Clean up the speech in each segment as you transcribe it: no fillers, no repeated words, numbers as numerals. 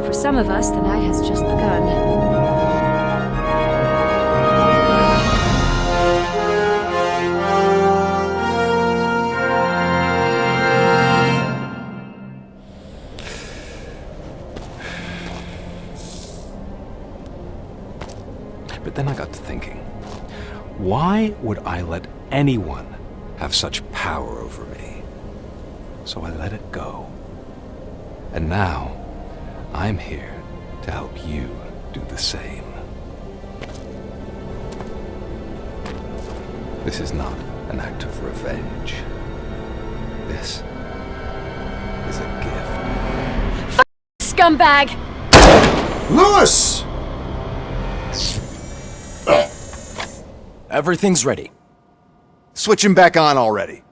But for some of us, the night has just begun. But then I got to thinking, why would I let anyone have such power over me? So I let it go. And now, I'm here to help you do the same. This is not an act of revenge. This is a gift. Scumbag! Lewis! Everything's ready. Switch him back on already.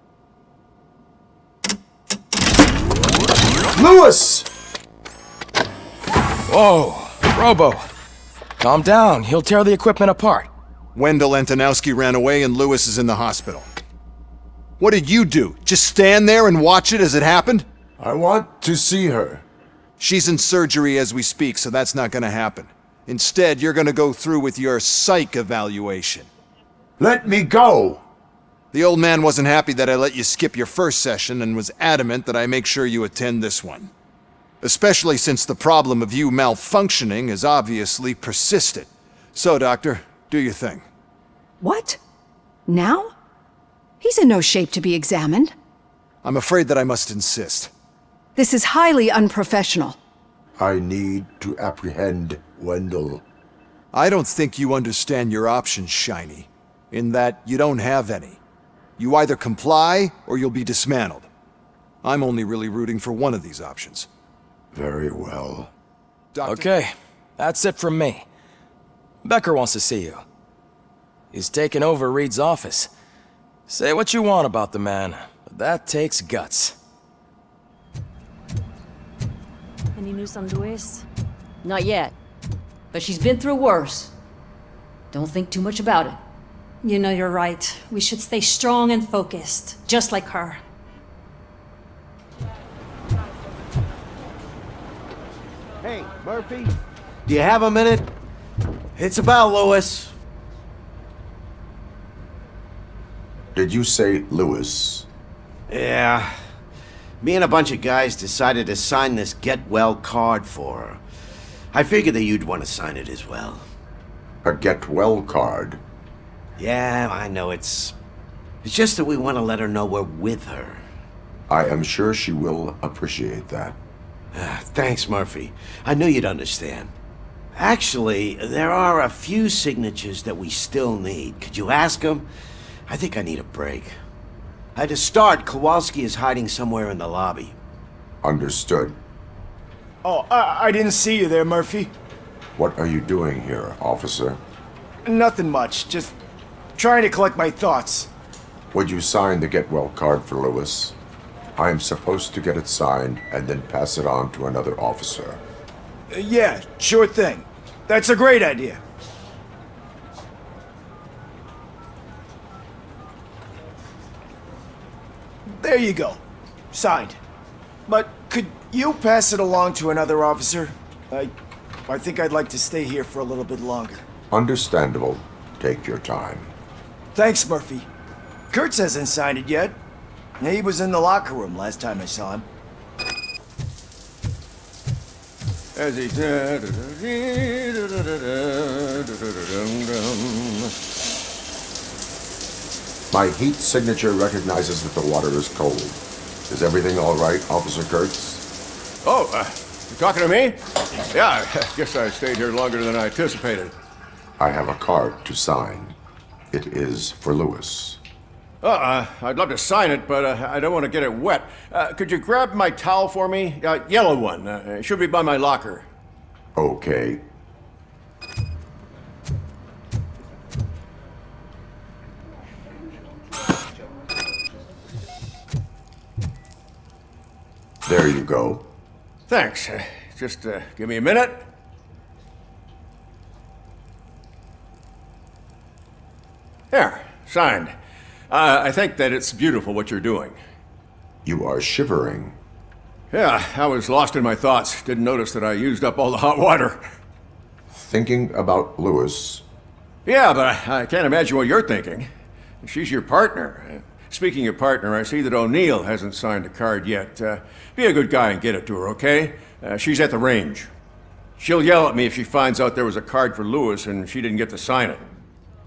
Lewis! Whoa, Robo. Calm down, he'll tear the equipment apart. Wendell Antonowski ran away and Lewis is in the hospital. What did you do? Just stand there and watch it as it happened? I want to see her. She's in surgery as we speak, so that's not gonna happen. Instead, you're gonna go through with your psych evaluation. Let me go! The old man wasn't happy that I let you skip your first session and was adamant that I make sure you attend this one. Especially since the problem of you malfunctioning is obviously persistent. So, Doctor, do your thing. What? Now? He's in no shape to be examined. I'm afraid that I must insist. This is highly unprofessional. I need to apprehend Wendell. I don't think you understand your options, Shiny. In that you don't have any. You either comply or you'll be dismantled. I'm only really rooting for one of these options. Very well. Doctor? Okay, that's it from me. Becker wants to see you. He's taken over Reed's office. Say what you want about the man, but that takes guts. Any news on Luis? Not yet. But she's been through worse. Don't think too much about it. You know you're right. We should stay strong and focused, just like her. Hey, Murphy, do you have a minute? It's about Lewis. Did you say Lewis? Yeah. Me and a bunch of guys decided to sign this get well card for her. I figured that you'd want to sign it as well. A get well card? Yeah, I know it's just that we want to let her know we're with her. I am sure she will appreciate that. Thanks, Murphy. I knew you'd understand. Actually, there are a few signatures that we still need. Could you ask them? I think I need a break. To start, Kowalski is hiding somewhere in the lobby. Understood. Oh, I didn't see you there, Murphy. What are you doing here, officer? Nothing much, just trying to collect my thoughts. Would you sign the get well card for Lewis? I am supposed to get it signed and then pass it on to another officer. Yeah, sure thing. That's a great idea. There you go. Signed. But could you pass it along to another officer? I think I'd like to stay here for a little bit longer. Understandable. Take your time. Thanks, Murphy. Kurtz hasn't signed it yet. He was in the locker room last time I saw him. As he... My heat signature recognizes that the water is cold. Is everything all right, Officer Kurtz? Oh, you talking to me? Yeah, I guess I stayed here longer than I anticipated. I have a card to sign. It is for Lewis. I'd love to sign it, but I don't want to get it wet. Could you grab my towel for me? Yellow one. It should be by my locker. Okay. There you go. Thanks. Just give me a minute. There, signed. I think that it's beautiful what you're doing. You are shivering. Yeah, I was lost in my thoughts. Didn't notice that I used up all the hot water. Thinking about Lewis. Yeah, but I can't imagine what you're thinking. She's your partner. Speaking of partner, I see that O'Neill hasn't signed a card yet. Be a good guy and get it to her, okay? She's at the range. She'll yell at me if she finds out there was a card for Lewis and she didn't get to sign it.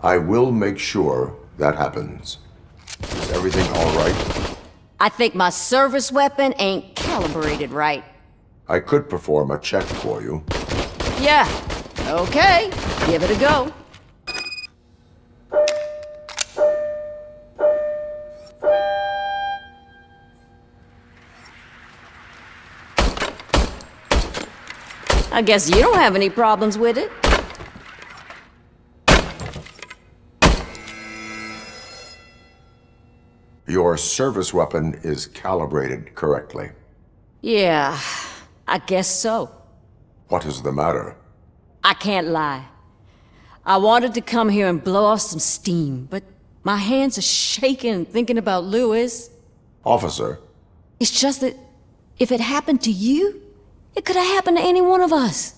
I will make sure that happens. Is everything all right? I think my service weapon ain't calibrated right. I could perform a check for you. Yeah, okay. Give it a go. I guess you don't have any problems with it. Your service weapon is calibrated correctly. Yeah, I guess so. What is the matter? I can't lie. I wanted to come here and blow off some steam, but my hands are shaking thinking about Lewis. Officer. It's just that if it happened to you, it could have happened to any one of us.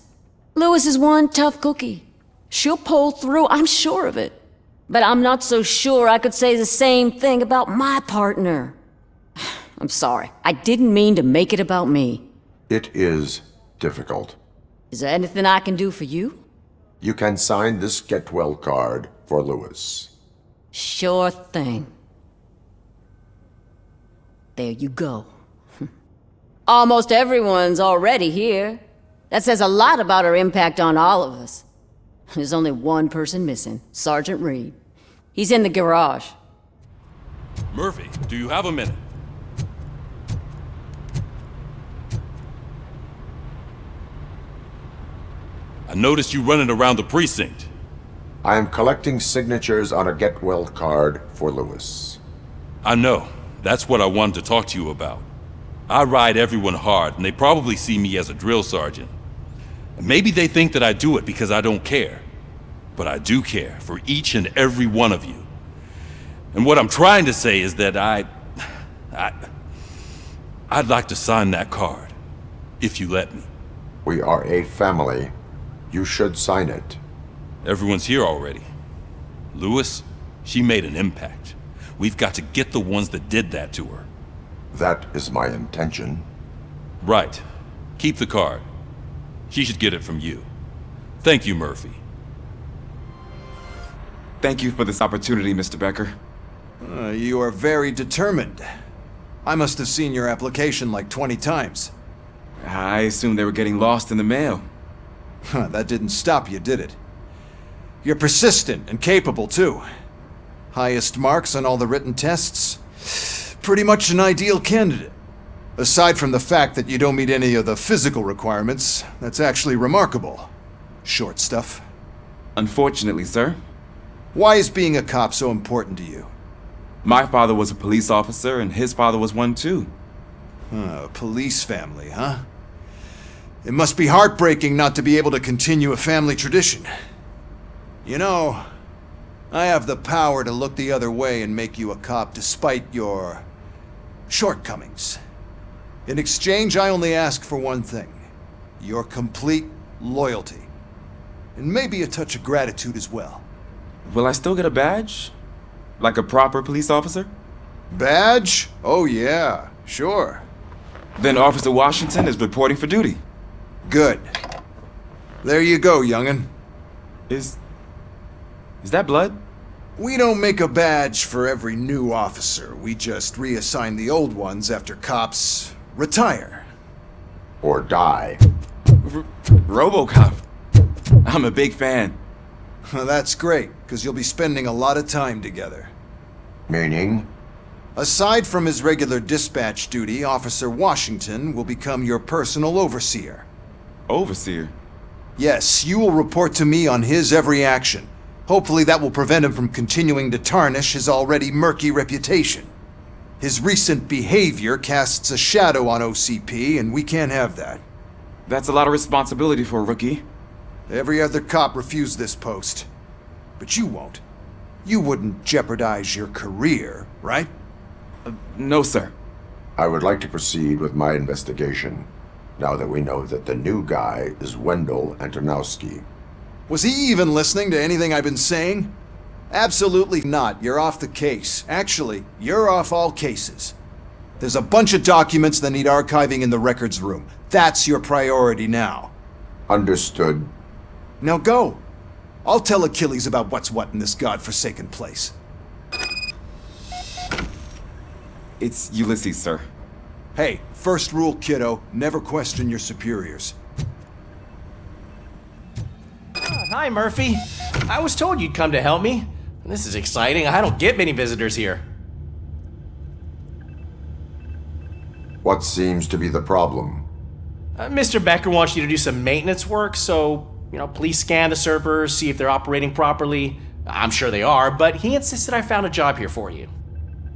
Lewis is one tough cookie. She'll pull through, I'm sure of it. But I'm not so sure I could say the same thing about my partner. I'm sorry. I didn't mean to make it about me. It is difficult. Is there anything I can do for you? You can sign this get well card for Lewis. Sure thing. There you go. Almost everyone's already here. That says a lot about her impact on all of us. There's only one person missing, Sergeant Reed. He's in the garage. Murphy, do you have a minute? I noticed you running around the precinct. I am collecting signatures on a get well card for Lewis. I know. That's what I wanted to talk to you about. I ride everyone hard, and they probably see me as a drill sergeant. And maybe they think that I do it because I don't care. But I do care for each and every one of you. And what I'm trying to say is that I'd like to sign that card, if you let me. We are a family. You should sign it. Everyone's here already. Lewis, she made an impact. We've got to get the ones that did that to her. That is my intention. Right. Keep the card. She should get it from you. Thank you, Murphy. Thank you for this opportunity, Mr. Becker. You are very determined. I must have seen your application like 20 times. I assumed they were getting lost in the mail. That didn't stop you, did it? You're persistent and capable, too. Highest marks on all the written tests. Pretty much an ideal candidate. Aside from the fact that you don't meet any of the physical requirements, that's actually remarkable. Short stuff. Unfortunately, sir. Why is being a cop so important to you? My father was a police officer, and his father was one too. A police family, huh? It must be heartbreaking not to be able to continue a family tradition. You know, I have the power to look the other way and make you a cop despite your shortcomings. In exchange, I only ask for one thing. Your complete loyalty. And maybe a touch of gratitude as well. Will I still get a badge? Like a proper police officer? Badge? Oh yeah, sure. Then Officer Washington is reporting for duty. Good. There you go, young'un. Is that blood? We don't make a badge for every new officer. We just reassign the old ones after cops retire. Or die. Robocop. I'm a big fan. That's great, because you'll be spending a lot of time together. Meaning? Aside from his regular dispatch duty, Officer Washington will become your personal overseer. Overseer? Yes, you will report to me on his every action. Hopefully that will prevent him from continuing to tarnish his already murky reputation. His recent behavior casts a shadow on OCP, and we can't have that. That's a lot of responsibility for a rookie. Every other cop refused this post. But you won't. You wouldn't jeopardize your career, right? No, sir. I would like to proceed with my investigation, now that we know that the new guy is Wendell Antonowski. Was he even listening to anything I've been saying? Absolutely not. You're off the case. Actually, you're off all cases. There's a bunch of documents that need archiving in the records room. That's your priority now. Understood. Now go. I'll tell Achilles about what's what in this godforsaken place. It's Ulysses, sir. Hey, first rule, kiddo, never question your superiors. Hi, Murphy. I was told you'd come to help me. This is exciting. I don't get many visitors here. What seems to be the problem? Mr. Becker wants you to do some maintenance work, so, please scan the servers, see if they're operating properly. I'm sure they are, but he insisted I found a job here for you.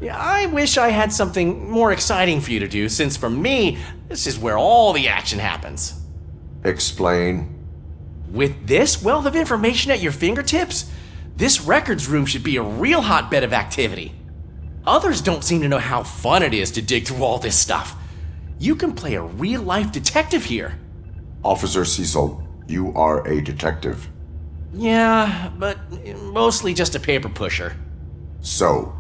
Yeah, I wish I had something more exciting for you to do, since for me, this is where all the action happens. Explain. With this wealth of information at your fingertips, this records room should be a real hotbed of activity. Others don't seem to know how fun it is to dig through all this stuff. You can play a real-life detective here. Officer Cecil, you are a detective. Yeah, but mostly just a paper pusher. So,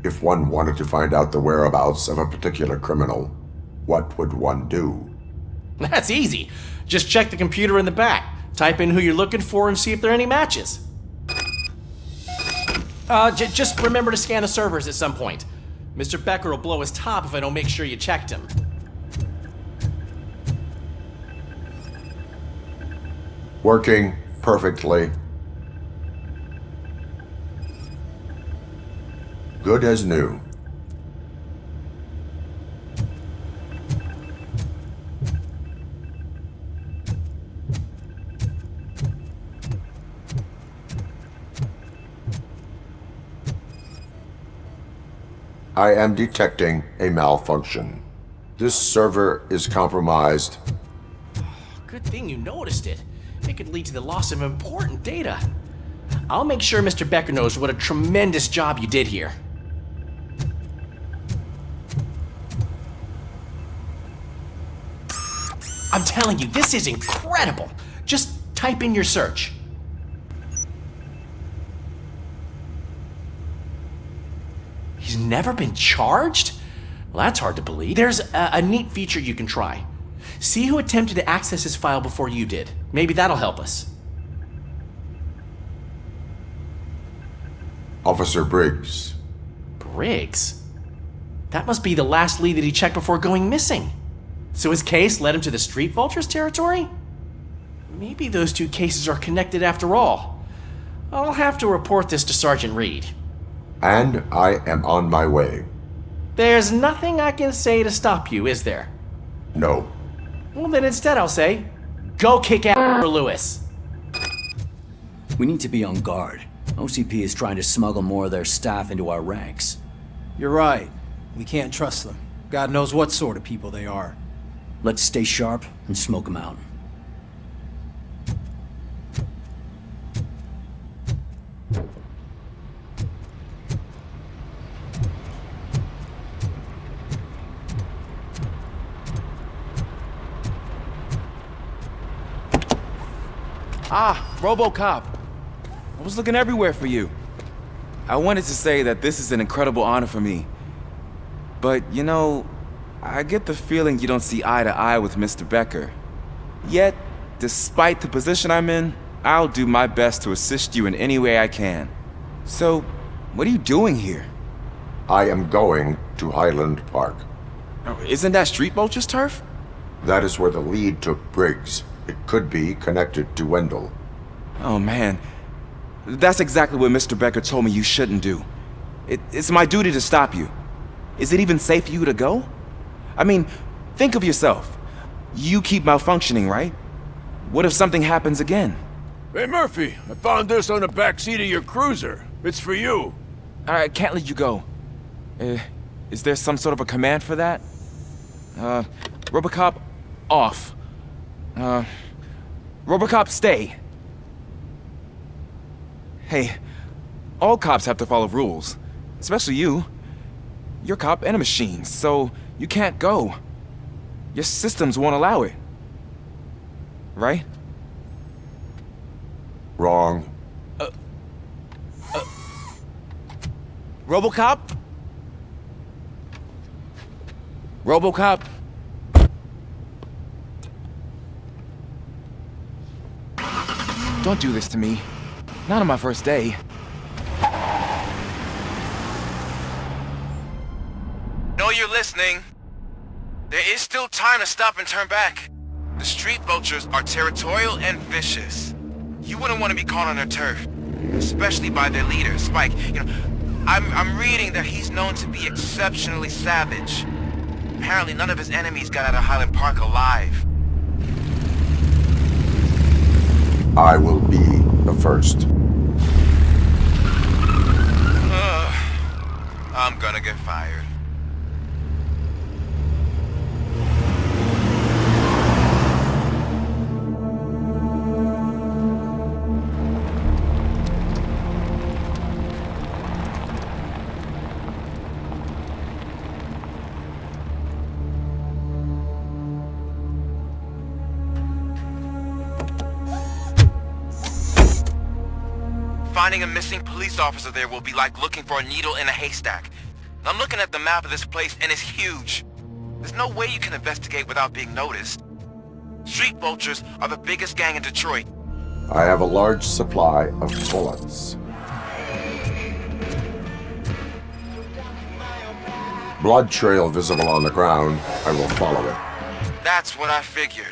if one wanted to find out the whereabouts of a particular criminal, what would one do? That's easy. Just check the computer in the back. Type in who you're looking for and see if there are any matches. Just remember to scan the servers at some point. Mr. Becker will blow his top if I don't make sure you checked him. Working perfectly. Good as new. I am detecting a malfunction. This server is compromised. Good thing you noticed it. It could lead to the loss of important data. I'll make sure Mr. Becker knows what a tremendous job you did here. I'm telling you, this is incredible. Just type in your search. He's never been charged? Well, that's hard to believe. There's a neat feature you can try. See who attempted to access his file before you did. Maybe that'll help us. Officer Briggs. Briggs? That must be the last lead that he checked before going missing. So his case led him to the Street Vultures territory? Maybe those two cases are connected after all. I'll have to report this to Sergeant Reed. And I am on my way. There's nothing I can say to stop you, is there? No. Well, then instead I'll say, go kick ass for Lewis. We need to be on guard. OCP is trying to smuggle more of their staff into our ranks. You're right. We can't trust them. God knows what sort of people they are. Let's stay sharp and smoke them out. Ah, Robocop. I was looking everywhere for you. I wanted to say that this is an incredible honor for me. But, I get the feeling you don't see eye to eye with Mr. Becker. Yet, despite the position I'm in, I'll do my best to assist you in any way I can. So, what are you doing here? I am going to Highland Park. Isn't that Street Vulture's turf? That is where the lead took Briggs. It could be connected to Wendell. Oh man, that's exactly what Mr. Becker told me you shouldn't do. It's my duty to stop you. Is it even safe for you to go? I mean, think of yourself. You keep malfunctioning, right? What if something happens again? Hey Murphy, I found this on the back seat of your cruiser. It's for you. I can't let you go. Is there some sort of a command for that? Robocop, off. Robocop, stay. Hey, all cops have to follow rules. Especially you. You're a cop and a machine, so You can't go. Your systems won't allow it. Right? Wrong. Robocop? Robocop? Don't do this to me. Not on my first day. Know you're listening. There is still time to stop and turn back. The street vultures are territorial and vicious. You wouldn't want to be caught on their turf, especially by their leader, Spike. You know, I'm reading that he's known to be exceptionally savage. Apparently none of his enemies got out of Highland Park alive. I will be the first. I'm gonna get fired. Finding a missing police officer there will be like looking for a needle in a haystack. I'm looking at the map of this place and it's huge. There's no way you can investigate without being noticed. Street vultures are the biggest gang in Detroit. I have a large supply of bullets. Blood trail visible on the ground. I will follow it. That's what I figured.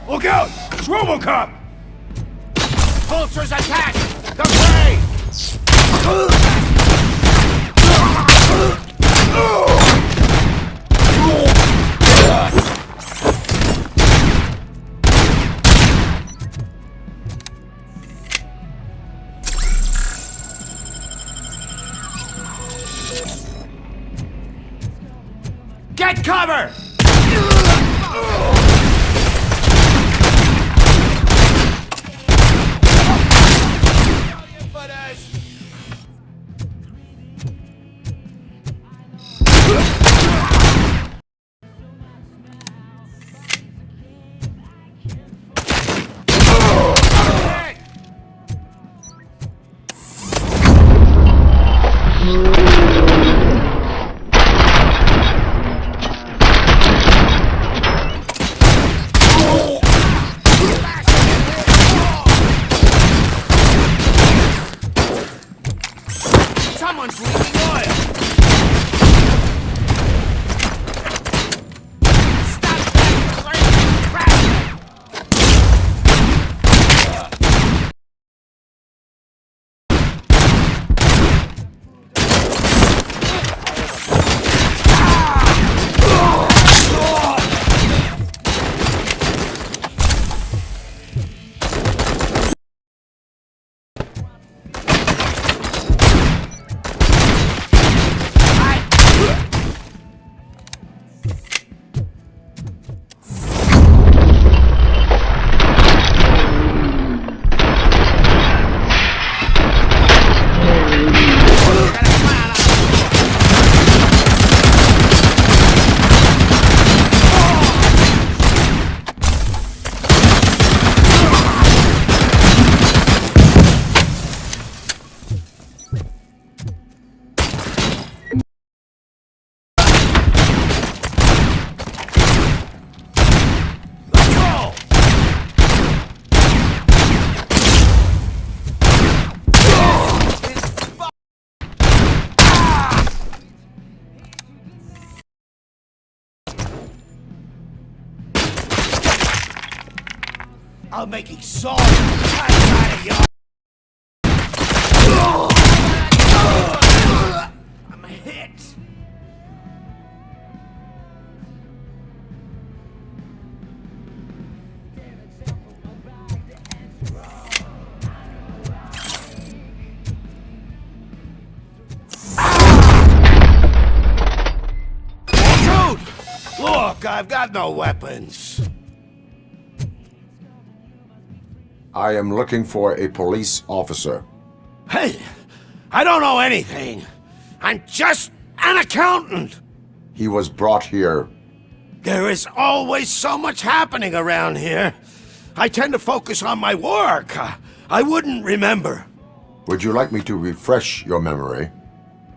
Look out! It's Robocop! Vultures attack! The prey! I'll make exhaust out of you. I'm hit. Dude! Look, I've got no weapons. I am looking for a police officer. Hey, I don't know anything. I'm just an accountant. He was brought here. There is always so much happening around here. I tend to focus on my work. I wouldn't remember. Would you like me to refresh your memory?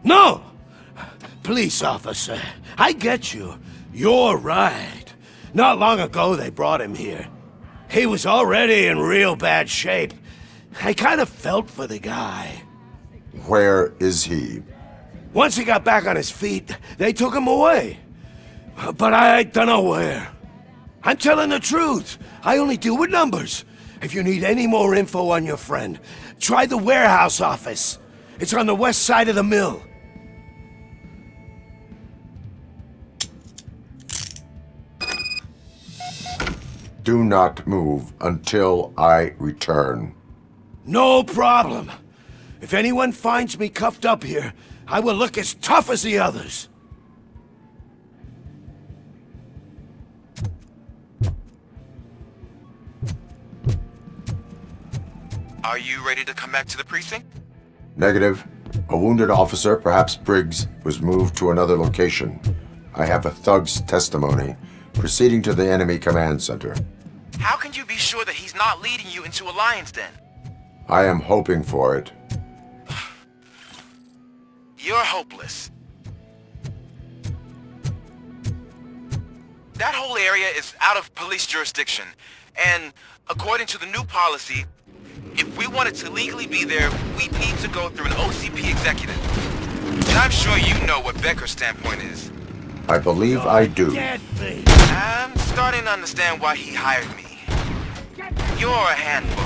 No! Police officer, I get you. You're right. Not long ago they brought him here. He was already in real bad shape. I kind of felt for the guy. Where is he? Once he got back on his feet, they took him away. But I don't know where. I'm telling the truth. I only deal with numbers. If you need any more info on your friend, try the warehouse office. It's on the west side of the mill. Do not move until I return. No problem. If anyone finds me cuffed up here, I will look as tough as the others. Are you ready to come back to the precinct? Negative. A wounded officer, perhaps Briggs, was moved to another location. I have a thug's testimony, proceeding to the enemy command center. How can you be sure that he's not leading you into a lion's den? I am hoping for it. You're hopeless. That whole area is out of police jurisdiction, and according to the new policy, if we wanted to legally be there, we'd need to go through an OCP executive. And I'm sure you know what Becker's standpoint is. I believe I do. I'm starting to understand why he hired me. You're a handful.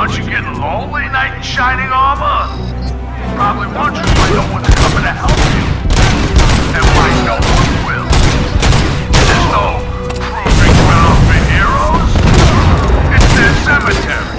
Aren't you getting lonely, knight in shining armor? Probably wondering why no one's coming to help you. And why no one will. There's no proving ground for heroes. It's their cemetery.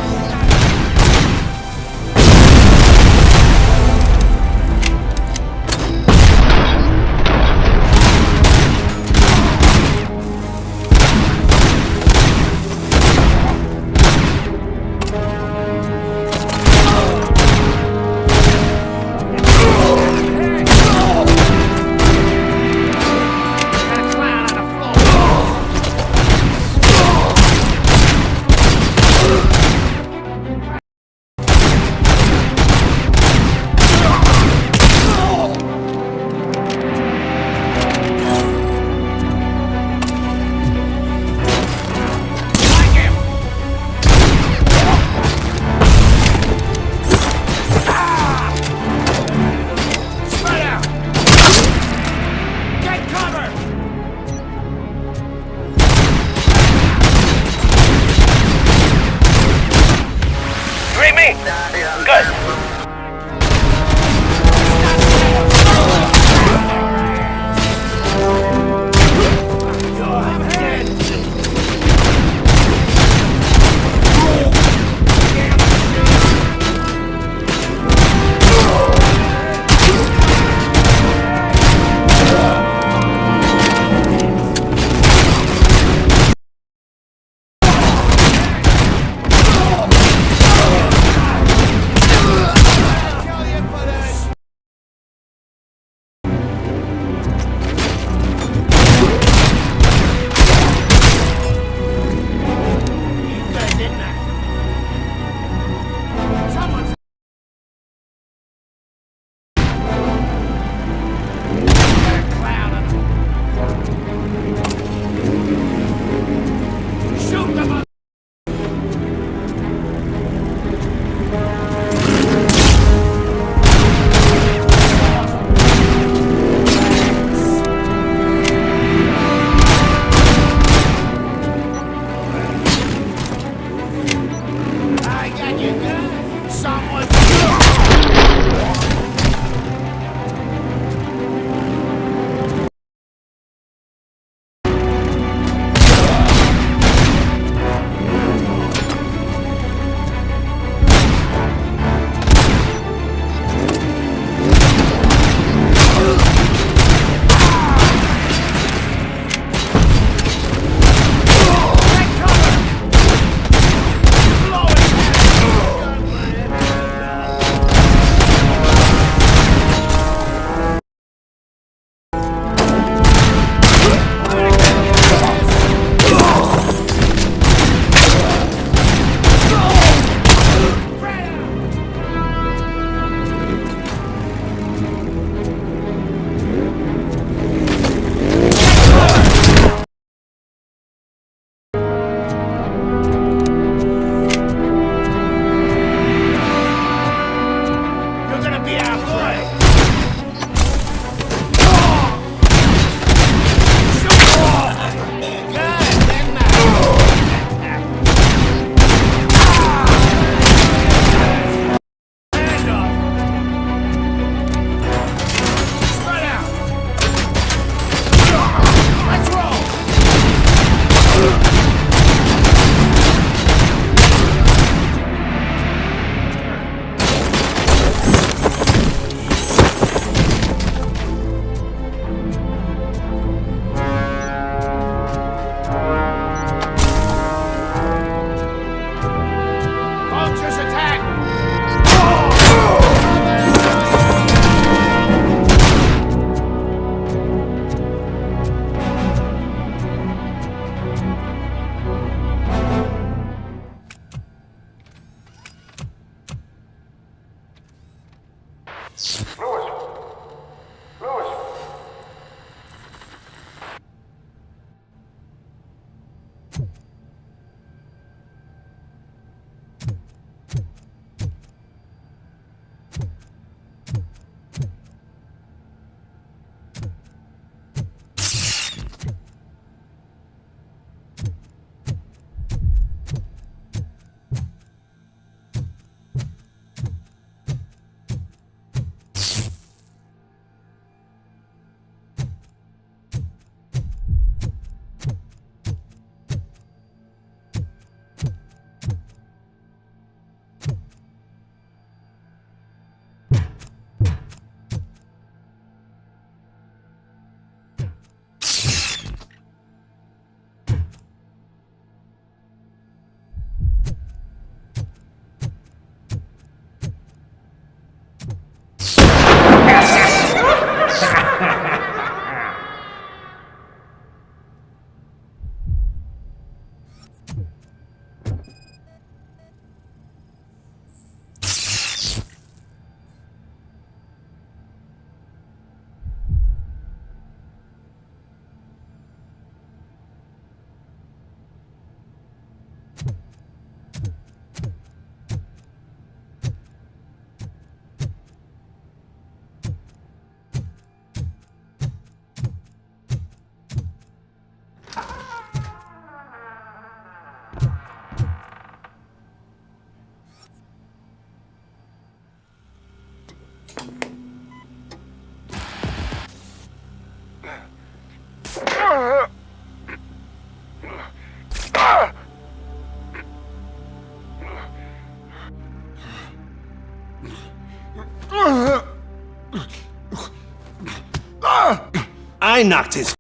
I knocked his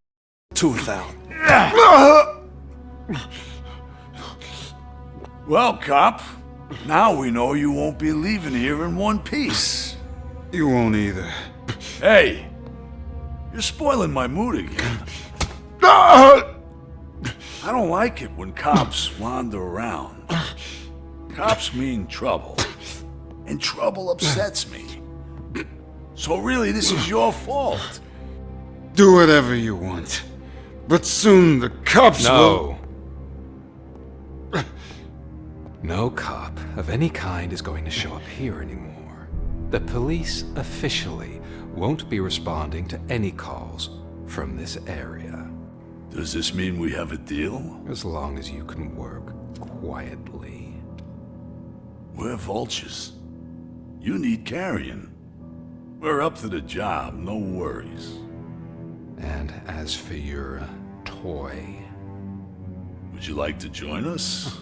tooth out. Well, cop, now we know you won't be leaving here in one piece. You won't either. Hey, you're spoiling my mood again. I don't like it when cops wander around. Cops mean trouble, and trouble upsets me. So really, this is your fault. Do whatever you want. But soon the cops will... No cop of any kind is going to show up here anymore. The police officially won't be responding to any calls from this area. Does this mean we have a deal? As long as you can work quietly. We're vultures. You need carrion. We're up to the job, no worries. And as for your toy... Would you like to join us?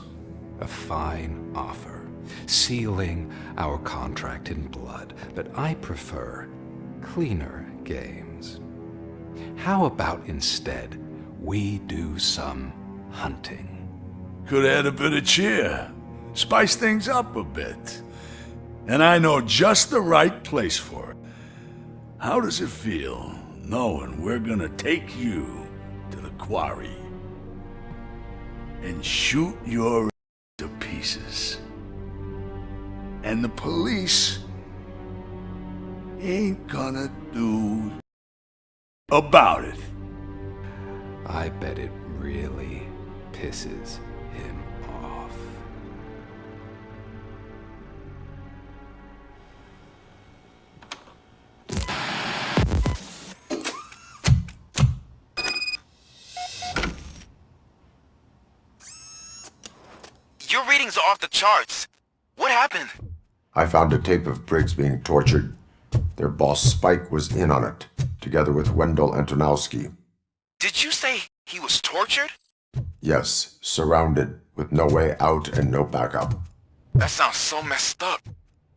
A fine offer, sealing our contract in blood, but I prefer cleaner games. How about instead we do some hunting? Could add a bit of cheer, spice things up a bit. And I know just the right place for it. How does it feel knowing we're gonna take you to the quarry and shoot your to pieces? And the police ain't gonna do about it. I bet it really pisses him off. Your readings are off the charts. What happened? I found a tape of Briggs being tortured. Their boss Spike was in on it, together with Wendell Antonowski. Did you say he was tortured? Yes, surrounded, with no way out and no backup. That sounds so messed up.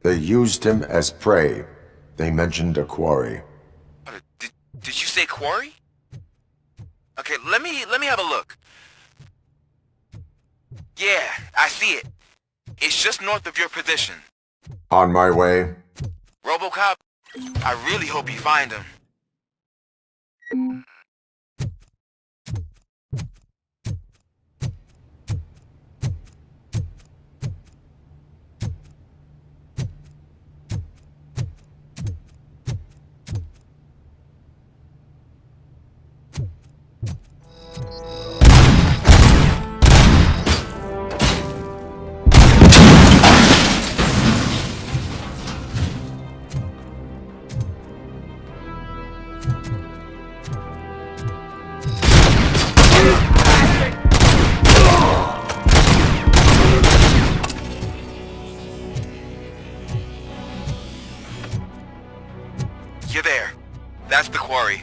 They used him as prey. They mentioned a quarry. Did you say quarry? Okay, let me have a look. Yeah, I see it. It's just north of your position. On my way. Robocop, I really hope you find him. You're there. That's the quarry.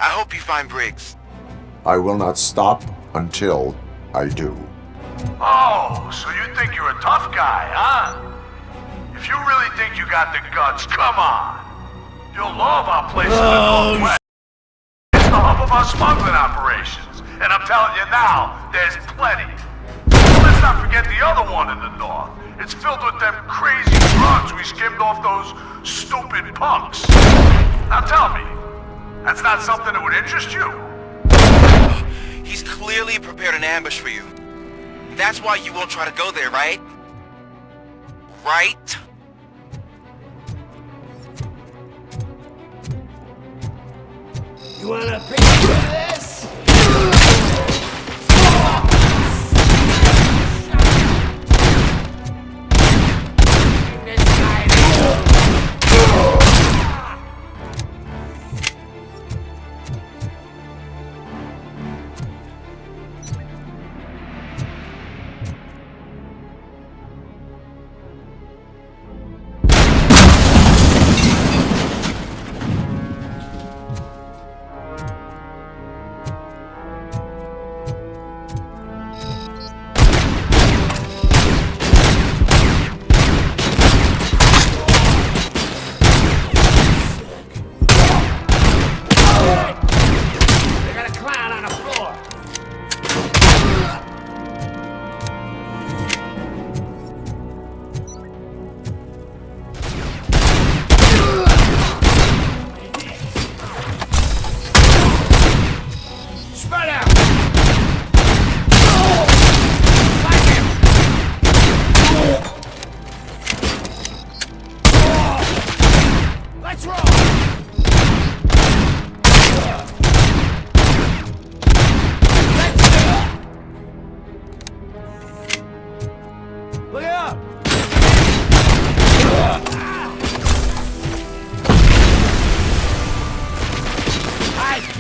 I hope you find Briggs. I will not stop until I do. Oh, so you think you're a tough guy, huh? If you really think you got the guts, come on. You'll love our place in the Northwest. It's the hub of our smuggling operations. And I'm telling you now, there's plenty. Let's not forget the other one in the north. It's filled with them crazy drugs we skimmed off those stupid punks. Now tell me, that's not something that would interest you? He's clearly prepared an ambush for you. That's why you won't try to go there, right? Right? You wanna pay for this?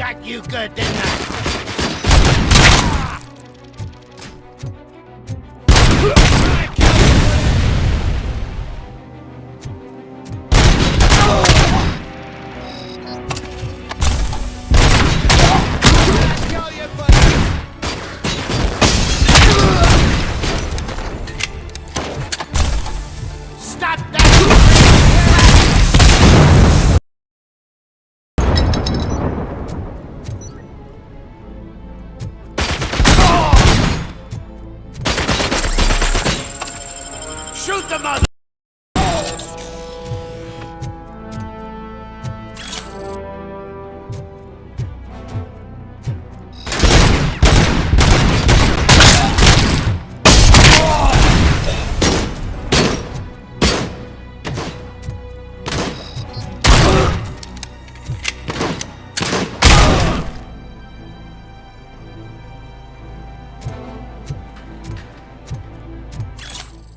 got you good, didn't I? Stop that! Shoot the mother!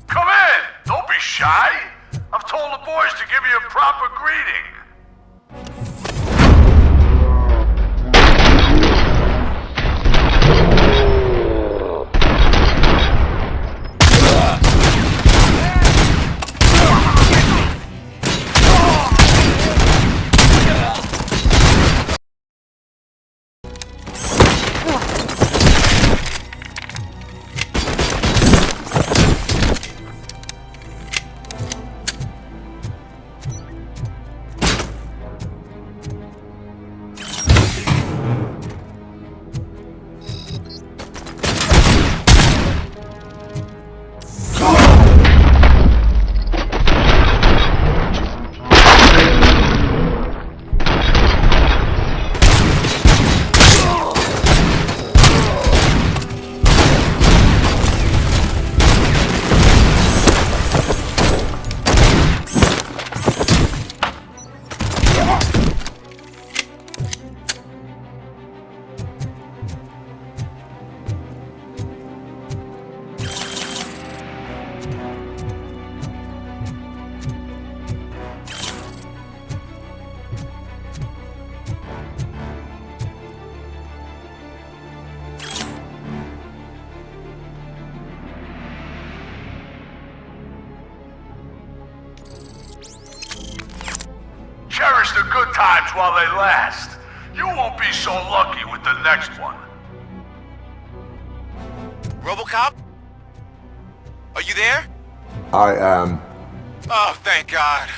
Come in! Don't be shy! I've told the boys to give you a proper greeting. Cherish the good times while they last. You won't be so lucky with the next one. Robocop? Are you there? I am. Oh, thank God.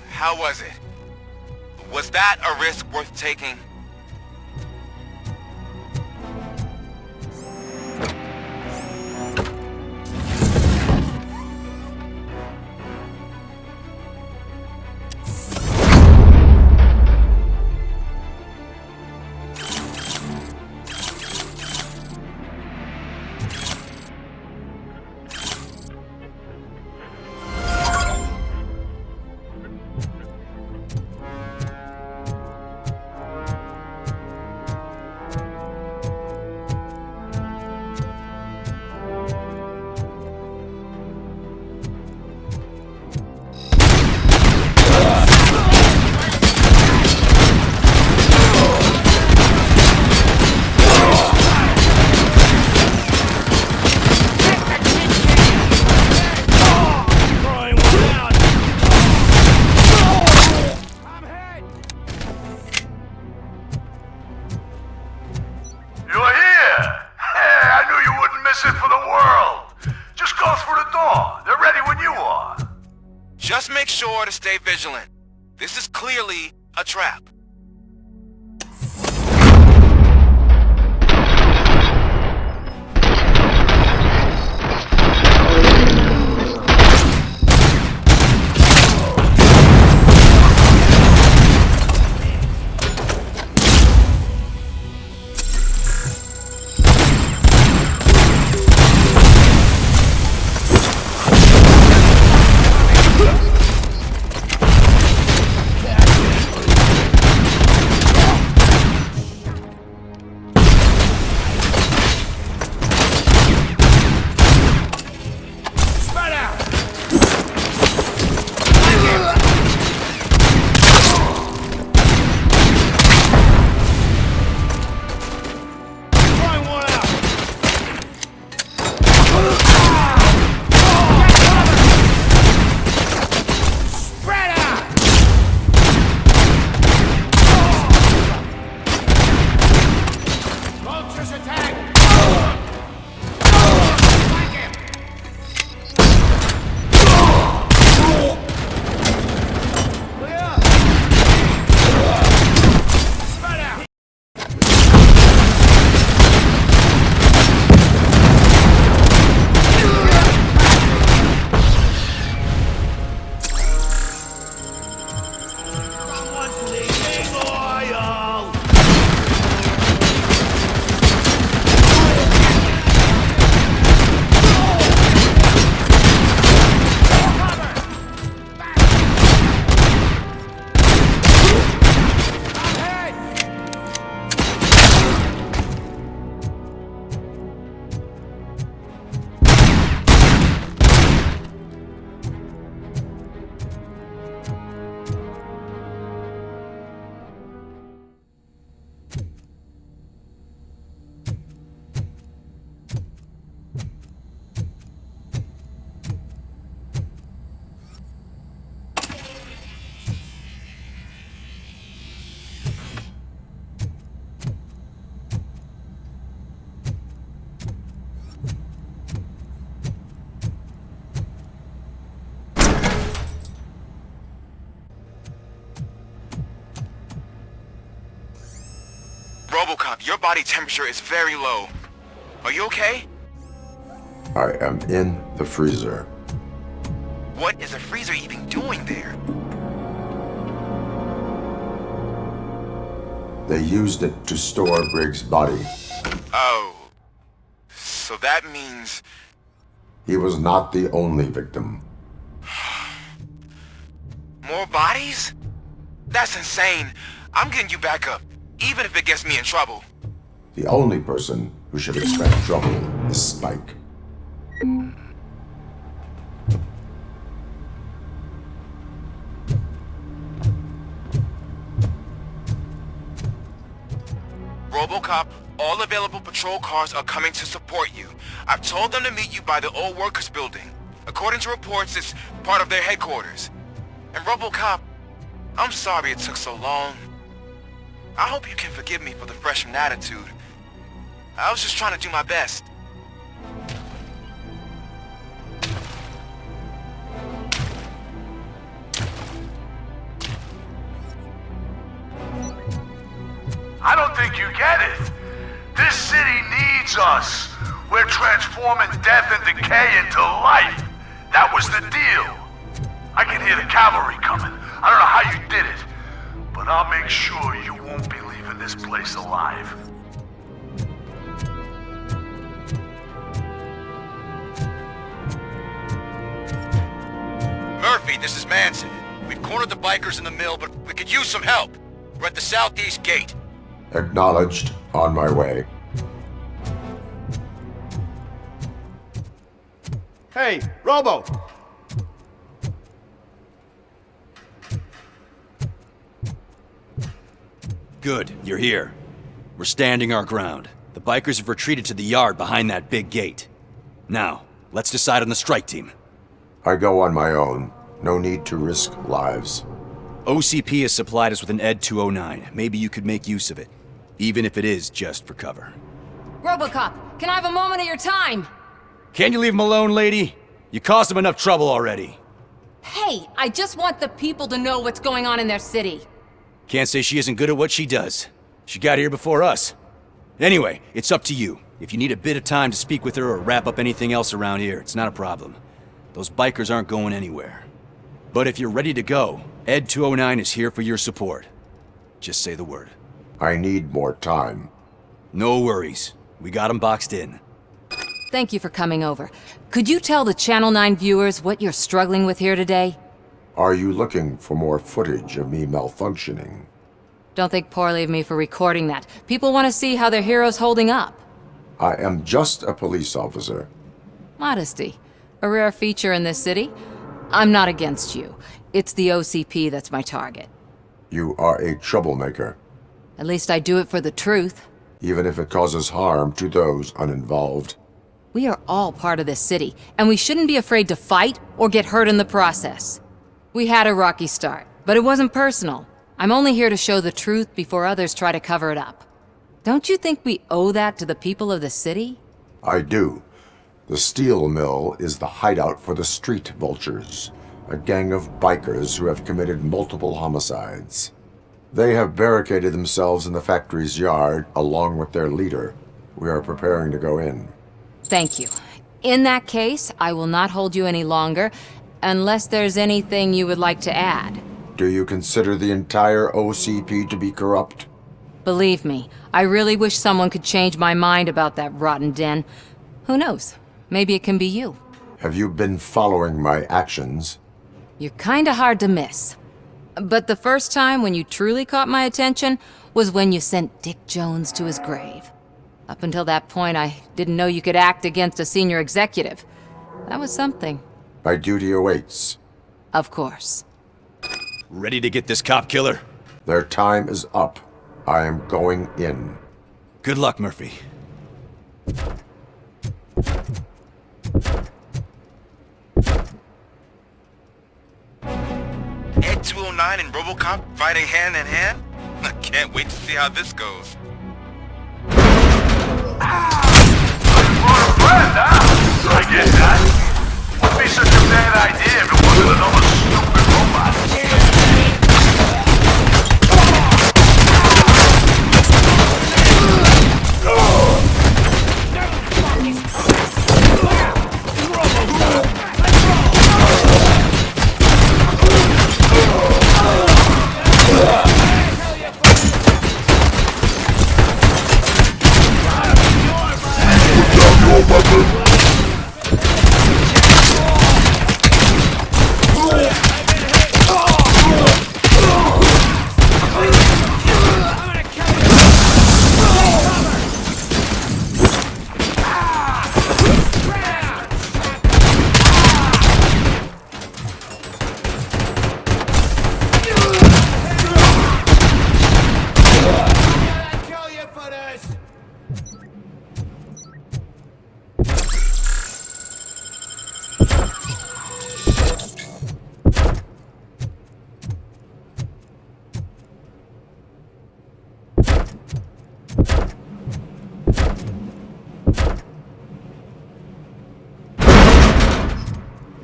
How was it? Was that a risk worth taking? Just make sure to stay vigilant. This is clearly a trap. Robocop, your body temperature is very low. Are you okay? I am in the freezer. What is a freezer even doing there? They used it to store Briggs' body. Oh. So that means... He was not the only victim. More bodies? That's insane. I'm getting you back up, even if it gets me in trouble. The only person who should expect trouble is Spike. Robocop, all available patrol cars are coming to support you. I've told them to meet you by the old workers building. According to reports, it's part of their headquarters. And Robocop, I'm sorry it took so long. I hope you can forgive me for the freshman attitude. I was just trying to do my best. I don't think you get it. This city needs us. We're transforming death and decay into life. That was the deal. I can hear the cavalry coming. I don't know how you did it, but I'll make sure you won't be leaving this place alive. Murphy, this is Manson. We've cornered the bikers in the mill, but we could use some help. We're at the southeast gate. Acknowledged. On my way. Hey, Robo! Good, you're here. We're standing our ground. The bikers have retreated to the yard behind that big gate. Now, let's decide on the strike team. I go on my own. No need to risk lives. OCP has supplied us with an Ed 209. Maybe you could make use of it. Even if it is just for cover. Robocop, can I have a moment of your time? Can't you leave him alone, lady? You caused him enough trouble already. Hey, I just want the people to know what's going on in their city. Can't say she isn't good at what she does. She got here before us. Anyway, it's up to you. If you need a bit of time to speak with her or wrap up anything else around here, it's not a problem. Those bikers aren't going anywhere. But if you're ready to go, Ed 209 is here for your support. Just say the word. I need more time. No worries. We got him boxed in. Thank you for coming over. Could you tell the Channel 9 viewers what you're struggling with here today? Are you looking for more footage of me malfunctioning? Don't think poorly of me for recording that. People want to see how their hero's holding up. I am just a police officer. Modesty. A rare feature in this city. I'm not against you. It's the OCP that's my target. You are a troublemaker. At least I do it for the truth. Even if it causes harm to those uninvolved. We are all part of this city, and we shouldn't be afraid to fight or get hurt in the process. We had a rocky start, but it wasn't personal. I'm only here to show the truth before others try to cover it up. Don't you think we owe that to the people of the city? I do. The steel mill is the hideout for the street vultures, a gang of bikers who have committed multiple homicides. They have barricaded themselves in the factory's yard, along with their leader. We are preparing to go in. Thank you. In that case, I will not hold you any longer, unless there's anything you would like to add. Do you consider the entire OCP to be corrupt? Believe me, I really wish someone could change my mind about that rotten den. Who knows? Maybe it can be you. Have you been following my actions? You're kinda hard to miss. But the first time when you truly caught my attention was when you sent Dick Jones to his grave. Up until that point, I didn't know you could act against a senior executive. That was something. My duty awaits. Of course. Ready to get this cop killer? Their time is up. I am going in. Good luck, Murphy. Ed 209 and Robocop fighting hand in hand? I can't wait to see how this goes. I get that. Wouldn't be such a bad idea if it wasn't another stupid robot.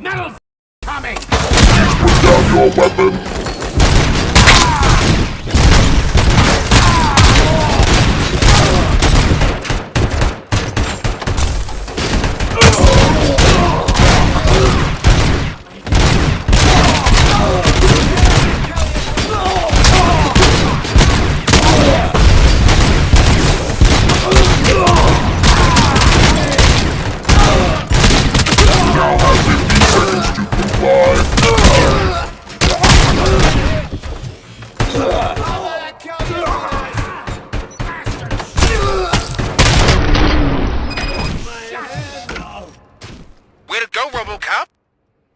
Metal coming! Put down your weapon! Way to go, Robocop!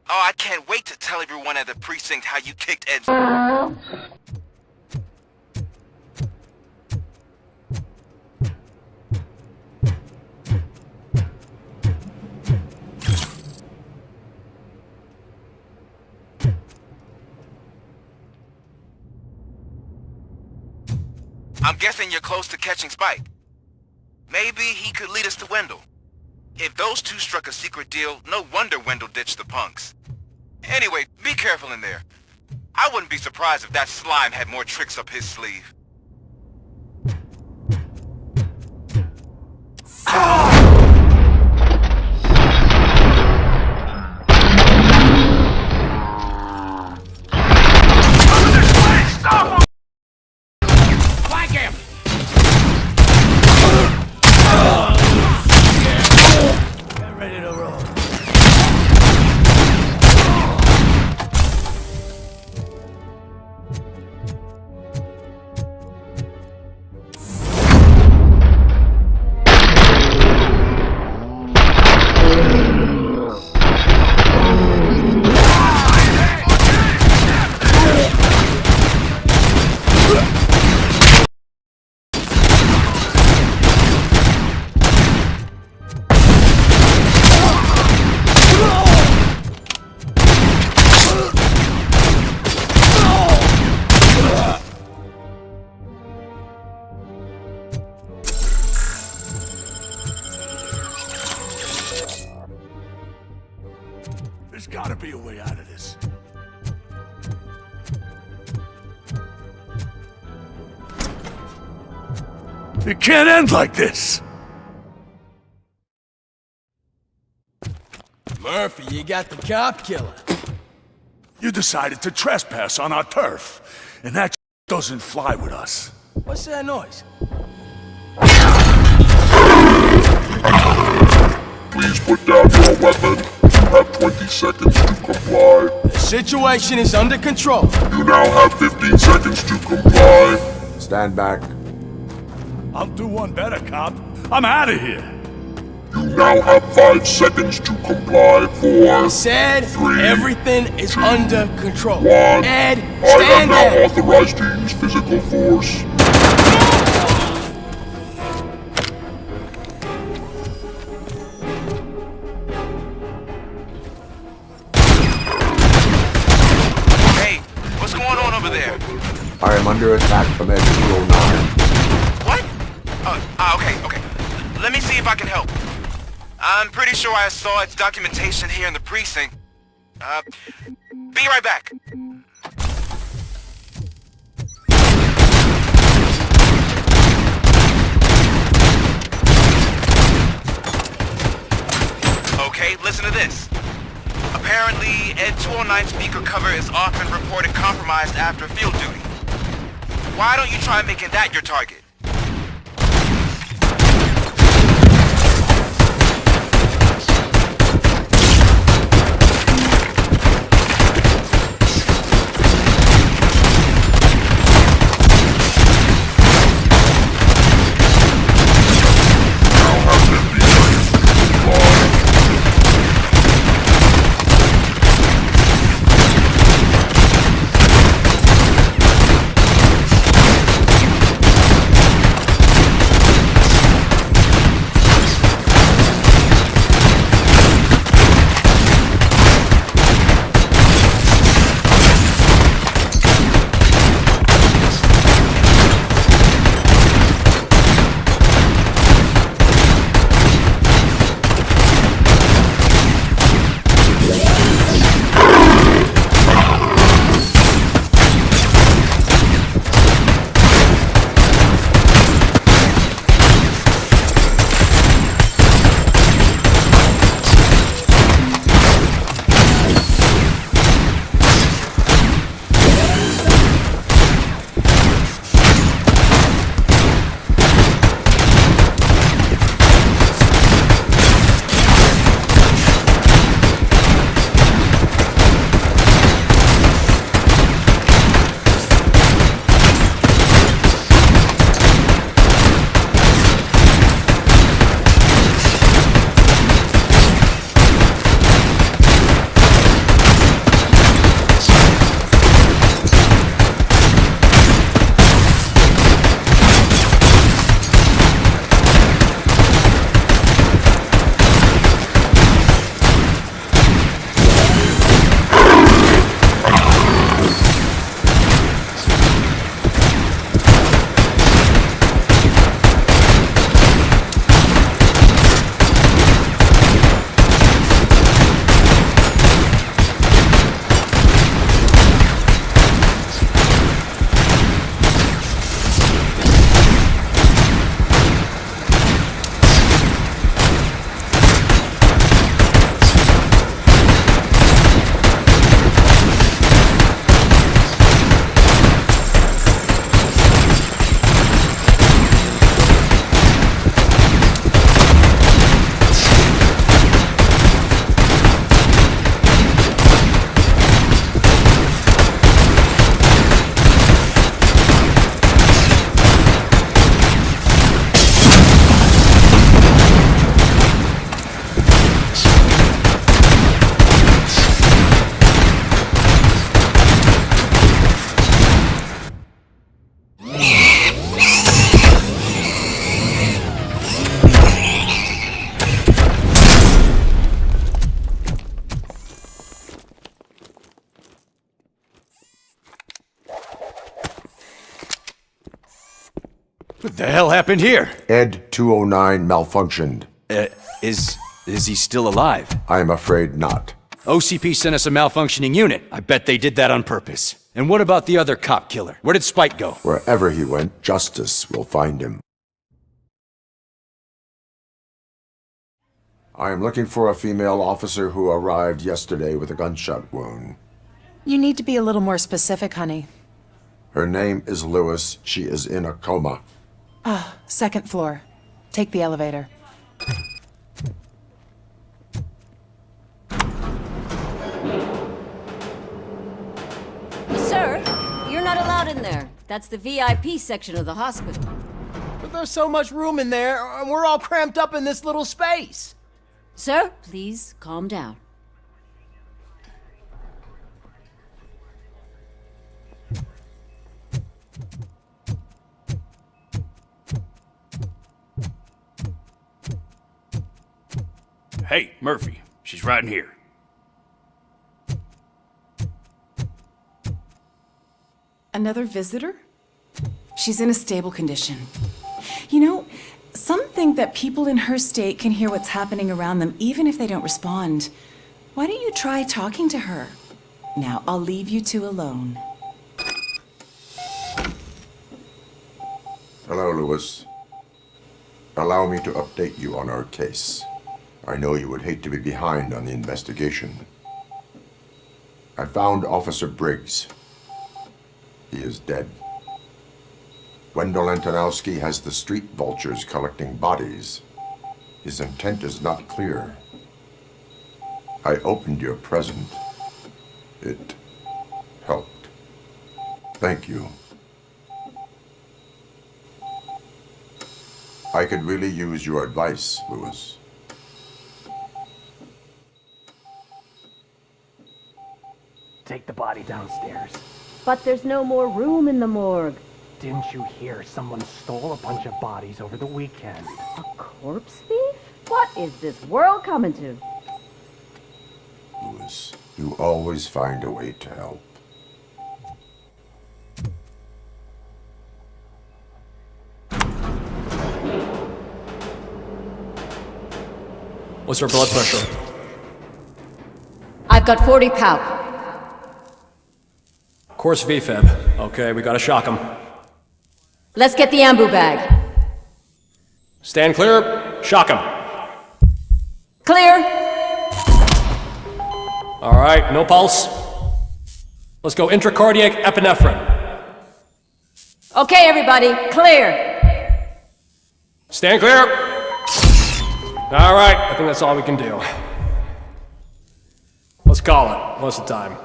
Oh, I can't wait to tell everyone at the precinct how you kicked Ed's... I'm guessing you're close to catching Spike. Maybe he could lead us to Wendell. If those two struck a secret deal, no wonder Wendell ditched the punks. Anyway, be careful in there. I wouldn't be surprised if that slime had more tricks up his sleeve. Stop him! Flank him! Get ready to roll. There's gotta be a way out of this. It can't end like this! Murphy, you got the cop killer. You decided to trespass on our turf, and that doesn't fly with us. What's that noise? Please put down your weapon. You have 20 seconds to comply. The situation is under control. You now have 15 seconds to comply. Stand back. I'll do one better, cop. I'm out of here. You now have 5 seconds to comply. 4, I said 3, everything is 2, under control. 1. Ed, I am stand now there. authorized to use physical force. Hey, what's going on over there? I am under attack from Edge 209. What? Okay. Let me see if I can help. I'm pretty sure I saw its documentation here in the precinct. Be right back. Okay, listen to this. Apparently, Ed 209 speaker cover is often reported compromised after field duty. Why don't you try making that your target? What the hell happened here? Ed 209 malfunctioned. Is he still alive? I am afraid not. OCP sent us a malfunctioning unit. I bet they did that on purpose. And what about the other cop killer? Where did Spike go? Wherever he went, justice will find him. I am looking for a female officer who arrived yesterday with a gunshot wound. You need to be a little more specific, honey. Her name is Lewis. She is in a coma. Ah, second floor. Take the elevator. Sir, you're not allowed in there. That's the VIP section of the hospital. But there's so much room in there, and we're all cramped up in this little space. Sir, please calm down. Hey, Murphy. She's right in here. Another visitor? She's in a stable condition. You know, some think that people in her state can hear what's happening around them even if they don't respond. Why don't you try talking to her? Now, I'll leave you two alone. Hello, Lewis. Allow me to update you on our case. I know you would hate to be behind on the investigation. I found Officer Briggs. He is dead. Wendell Antonowski has the street vultures collecting bodies. His intent is not clear. I opened your present. It helped. Thank you. I could really use your advice, Lewis. Take the body downstairs. But there's no more room in the morgue. Didn't you hear someone stole a bunch of bodies over the weekend? A corpse thief? What is this world coming to? Lewis, you always find a way to help. What's her blood pressure? I've got 40 pow. Course VFib. Okay, we gotta shock him. Let's get the ambu bag. Stand clear. Shock him. Clear. All right, no pulse. Let's go intracardiac epinephrine. Okay, everybody, clear. Stand clear. All right, I think that's all we can do. Let's call it. What's the time?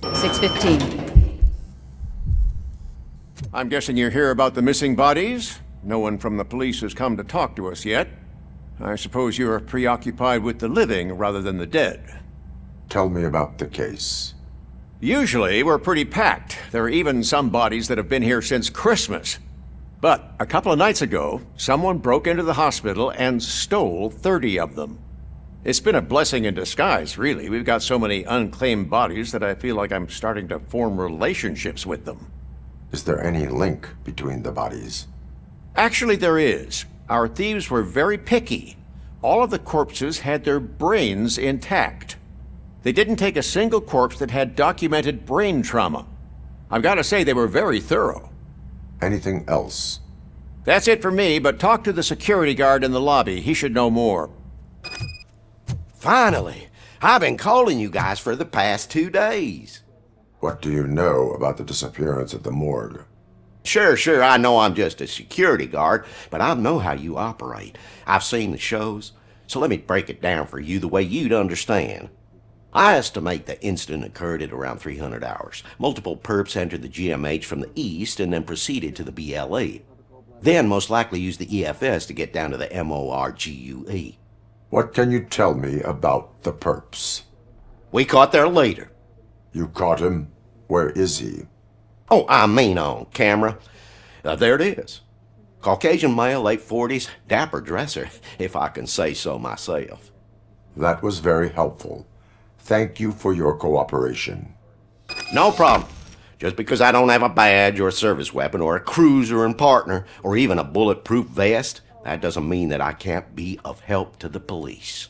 6:15. I'm guessing you're here about the missing bodies? No one from the police has come to talk to us yet. I suppose you're preoccupied with the living rather than the dead. Tell me about the case. Usually, we're pretty packed. There are even some bodies that have been here since Christmas. But a couple of nights ago, someone broke into the hospital and stole 30 of them. It's been a blessing in disguise, really. We've got so many unclaimed bodies that I feel like I'm starting to form relationships with them. Is there any link between the bodies? Actually, there is. Our thieves were very picky. All of the corpses had their brains intact. They didn't take a single corpse that had documented brain trauma. I've got to say, they were very thorough. Anything else? That's it for me, but talk to the security guard in the lobby. He should know more. Finally! I've been calling you guys for the past 2 days. What do you know about the disappearance at the morgue? Sure, I know I'm just a security guard, but I know how you operate. I've seen the shows, so let me break it down for you the way you'd understand. I estimate the incident occurred at around 300 hours. Multiple perps entered the GMH from the east and then proceeded to the BLE. Then most likely used the EFS to get down to the MORGUE. What can you tell me about the perps? We caught their leader. You caught him? Where is he? Oh, I mean on camera. There it is. Caucasian male, late 40s, dapper dresser, if I can say so myself. That was very helpful. Thank you for your cooperation. No problem. Just because I don't have a badge or a service weapon or a cruiser and partner or even a bulletproof vest, that doesn't mean that I can't be of help to the police.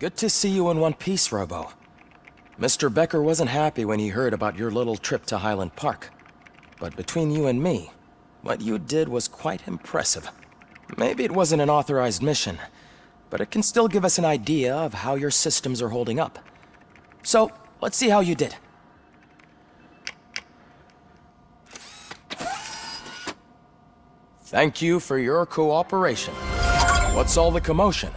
Good to see you in one piece, Robo. Mr. Becker wasn't happy when he heard about your little trip to Highland Park. But between you and me, what you did was quite impressive. Maybe it wasn't an authorized mission, but it can still give us an idea of how your systems are holding up. So, let's see how you did. Thank you for your cooperation. What's all the commotion?